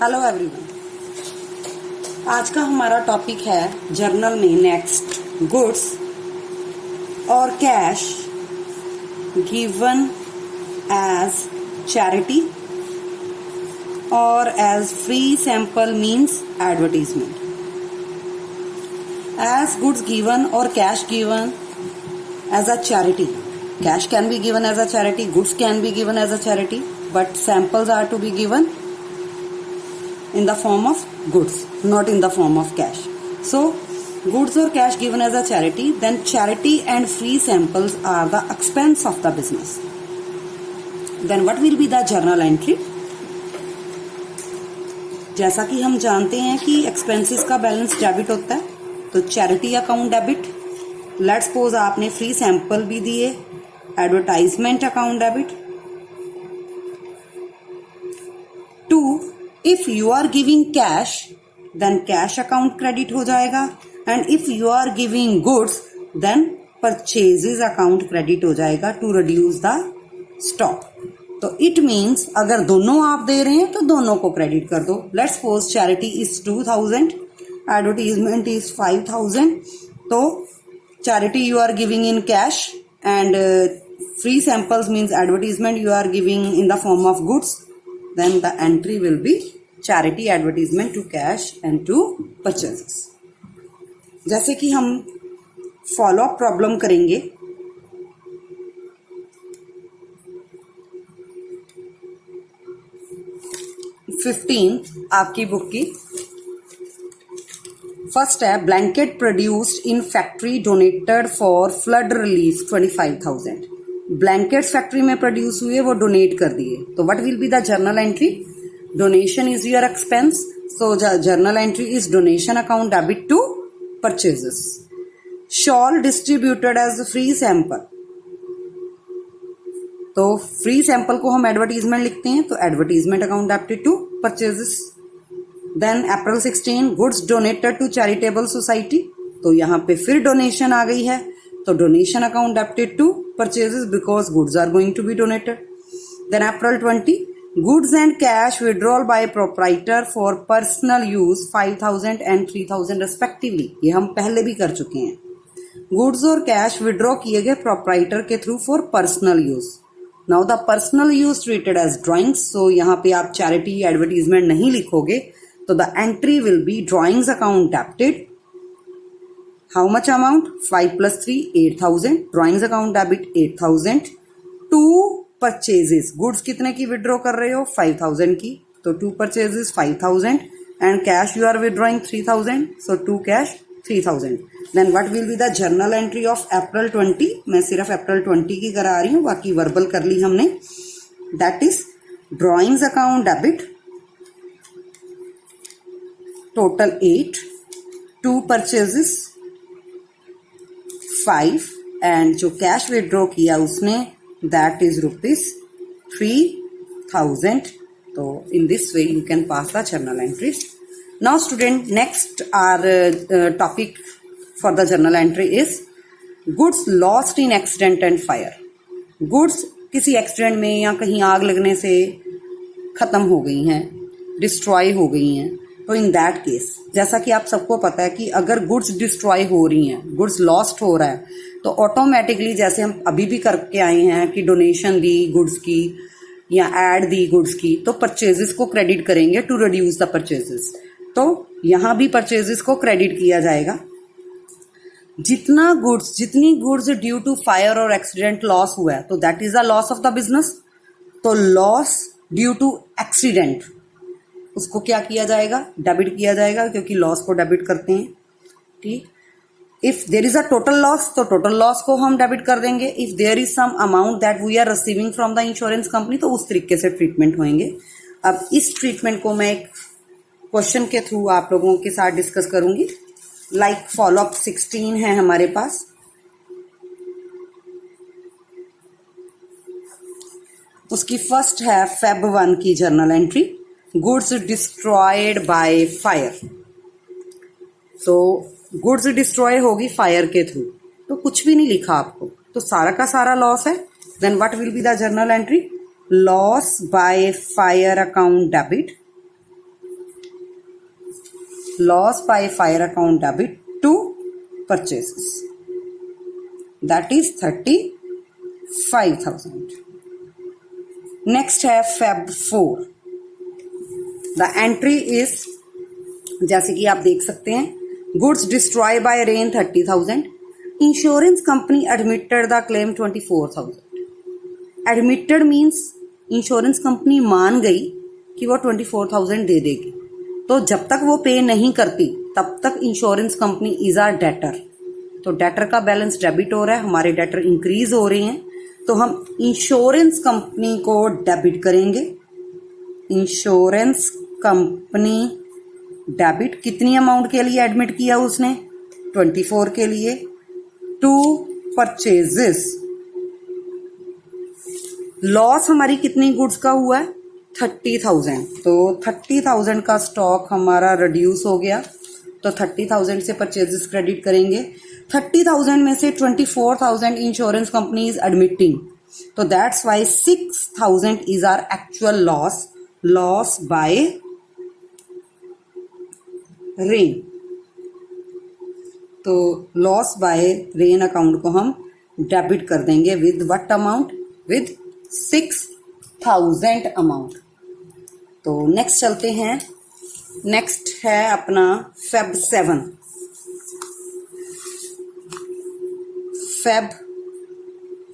Hello everyone. आज का हमारा टॉपिक है जर्नल में नेक्स्ट गुड्स और कैश गिवन एज चैरिटी और as free sample means advertisement. As goods given और cash given as a charity. Cash can be given as a charity, goods can be given as a charity, but samples are to be given in the form of goods, not in the form of cash. So, goods or cash given as a charity, then charity and free samples are the expense of the business. Then what will be the journal entry? जैसा कि हम जानते हैं कि expenses का balance debit होता है, तो charity account debit. Let's suppose आपने फ्री सैंपल भी दिए, advertisement account debit. 2, if you are giving cash then cash account credit हो जाएगा, and if you are giving goods then purchases account credit हो जाएगा टू रिड्यूस द स्टॉक. तो it means अगर दोनों आप दे रहे हैं तो दोनों को क्रेडिट कर दो. Let's suppose charity is 2000, advertisement is 5000. तो charity you are giving in cash and free samples means advertisement you are giving in the form of goods, then the entry will be charity advertisement to cash and to purchases. जैसे कि हम follow up problem करेंगे. Fifteen आपकी book की first है blanket produced in factory donated for flood relief 25,000. Blankets factory में produce हुए, वो डोनेट कर दिए. तो what will be the journal entry? Donation is your expense, so journal entry is donation account debit to purchases. Shawl distributed as free sample, तो free sample को हम advertisement लिखते हैं, तो advertisement account debit to purchases. Then April 16 goods donated to charitable society, तो यहाँ पे फिर डोनेशन आ गई है, तो donation account debited to purchases because goods are going to be donated. Then April 20 goods and cash withdrawal by proprietor for personal use 5,000 and 3,000 respectively. ये हम पहले भी कर चुके हैं. गुड्स और कैश विड्रॉ किए गए प्रोप्राइटर के through for personal use. Now the personal use treated as drawings, so यहाँ पे आप चैरिटी एडवर्टीजमेंट नहीं लिखोगे, तो the entry will be drawings account debited. How much amount? 5 plus 3, 8,000. Drawings account debit 8,000. 2 purchases. Goods कितने की withdraw कर रहे हो? 5,000 की. तो 2 purchases 5,000 and cash you are withdrawing 3,000. So 2 cash 3,000. Then what will be the journal entry of April 20? मैं सिर्फ April 20 की करा रही हूँ, बाकी verbal कर ली हमने. That is drawings account debit total 8, 2 purchases 5 and जो कैश विड्रॉ किया उसने that is rupees 3,000. तो in this way you can pass the journal entries. Now student, next our topic for the journal entry is goods lost in accident and fire. goods किसी accident में या कहीं आग लगने से खत्म हो गई हैं, डिस्ट्रॉय हो गई हैं, तो इन दैट केस जैसा कि आप सबको पता है कि अगर गुड्स डिस्ट्रॉय हो रही हैं, गुड्स लॉस्ट हो रहा है, तो ऑटोमेटिकली जैसे हम अभी भी करके आए हैं कि डोनेशन दी गुड्स की या एड दी गुड्स की, तो परचेजेस को क्रेडिट करेंगे टू रिड्यूस द परचेजेस. तो यहाँ भी परचेजेस को क्रेडिट किया जाएगा. जितनी गुड्स ड्यू टू फायर और एक्सीडेंट लॉस हुआ है, तो that is the loss of the business. तो लॉस ड्यू टू एक्सीडेंट, उसको क्या किया जाएगा? डेबिट किया जाएगा, क्योंकि लॉस को डेबिट करते हैं. ठीक. If there is a total loss, तो टोटल लॉस को हम डेबिट कर देंगे. If there is some amount that we are receiving from the insurance company, तो उस तरीके से ट्रीटमेंट होंगे. अब इस ट्रीटमेंट को मैं एक क्वेश्चन के थ्रू आप लोगों के साथ डिस्कस करूंगी. लाइक फॉलो अप 16 है हमारे पास. उसकी फर्स्ट है Feb 1 की journal entry, goods destroyed by fire. तो गुड्स डिस्ट्रॉय होगी फायर के थ्रू, तो कुछ भी नहीं लिखा आपको, तो सारा का सारा लॉस है. Then what will be the journal entry? Loss by fire account debit loss by fire account debit to purchases, that is 35,000। Next है फेब 4। द एंट्री इज, जैसे कि आप देख सकते हैं, goods destroy by rain 30,000, insurance company admitted the claim 24,000। Admitted means insurance company मान गई कि वो 24,000 दे देगी, तो जब तक वो पे नहीं करती तब तक insurance company is our debtor. तो डेटर का बैलेंस डेबिट हो रहा है, हमारे डेटर इंक्रीज हो रहे हैं, तो हम इंश्योरेंस कंपनी को डेबिट करेंगे। इंश्योरेंस कंपनी डेबिट, कितनी अमाउंट के लिए एडमिट किया उसने? 24 के लिए, टू परचेजेस। लॉस हमारी कितनी गुड्स का हुआ है? 30,000। तो 30,000 का स्टॉक हमारा रिड्यूस हो गया, तो 30,000 से परचेजेस क्रेडिट करेंगे। 30,000 में से 24,000 इंश्योरेंस कंपनी इज एडमिटिंग, तो that's why 6,000 is our actual loss, loss by rain. तो लॉस बाय रेन अकाउंट को हम डेबिट कर देंगे with what amount? With 6,000 amount. तो नेक्स्ट चलते हैं, नेक्स्ट है अपना फेब 7। फेब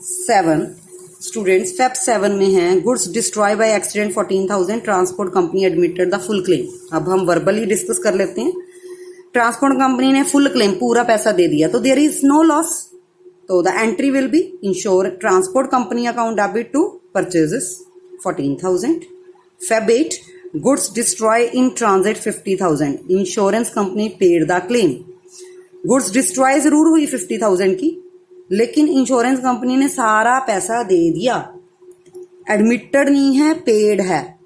7 स्टूडेंट्स, फेब 7 में है goods destroy by accident 14,000, transport company admitted the full claim. अब हम वर्बली डिस्कस कर लेते हैं। ट्रांसपोर्ट कंपनी ने फुल क्लेम, पूरा पैसा दे दिया, तो देयर इज नो लॉस, तो the entry will be insure transport company account debit to purchases 14,000। Feb 8 goods destroy in transit 50,000, insurance company paid the claim. Goods destroy जरूर हुई 50,000 की, लेकिन इंश्योरेंस कंपनी ने सारा पैसा दे दिया, एडमिटेड नहीं है, पेड है।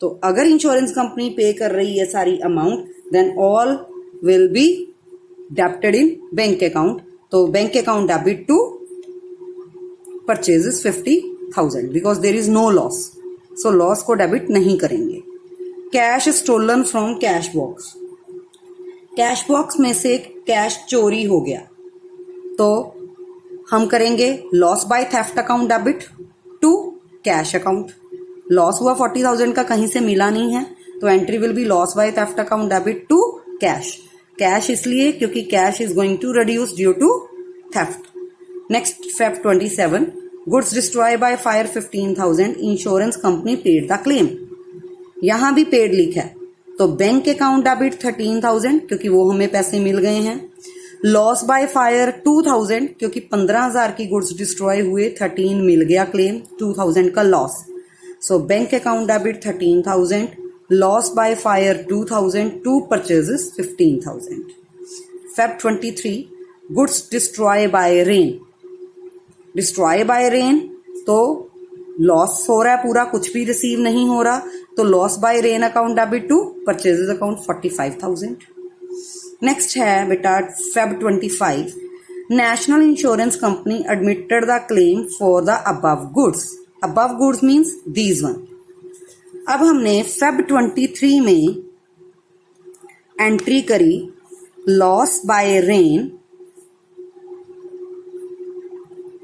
तो अगर इंश्योरेंस कंपनी पे कर रही है सारी amount, then all will be debited in bank account. तो bank account debit to purchases 50,000 because there is no loss, so loss को डेबिट नहीं करेंगे। Cash stolen from cash box, cash box में से कैश चोरी हो गया, तो हम करेंगे loss by theft account debit to cash account. Loss हुआ 40,000 का, कहीं से मिला नहीं है, तो entry will be loss by theft account debit to cash. Cash इसलिए क्योंकि cash is going to reduce due to theft. Next Feb 27 goods destroy by fire 15,000, insurance company paid the claim. यहां भी पेड लिखा है, तो bank account debit 13,000 क्योंकि वो हमें पैसे मिल गए हैं। लॉस बाय फायर 2,000 क्योंकि 15,000 की गुड्स डिस्ट्रॉय हुए, 13 मिल गया क्लेम, 2,000 का loss. So bank account debit 13,000, loss by fire 2,000, to purchases 15,000। Feb 23 goods destroy by rain. Destroy by rain तो लॉस हो रहा है पूरा, कुछ भी रिसीव नहीं हो रहा, तो loss by rain account debit to purchases account 45,000। Next है बेटा Feb 25 national insurance company admitted the claim for the above goods. Above goods means these one. अब हमने फेब 23 में एंट्री करी loss by rain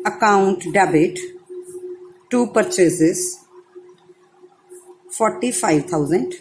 account debit to purchases 45,000।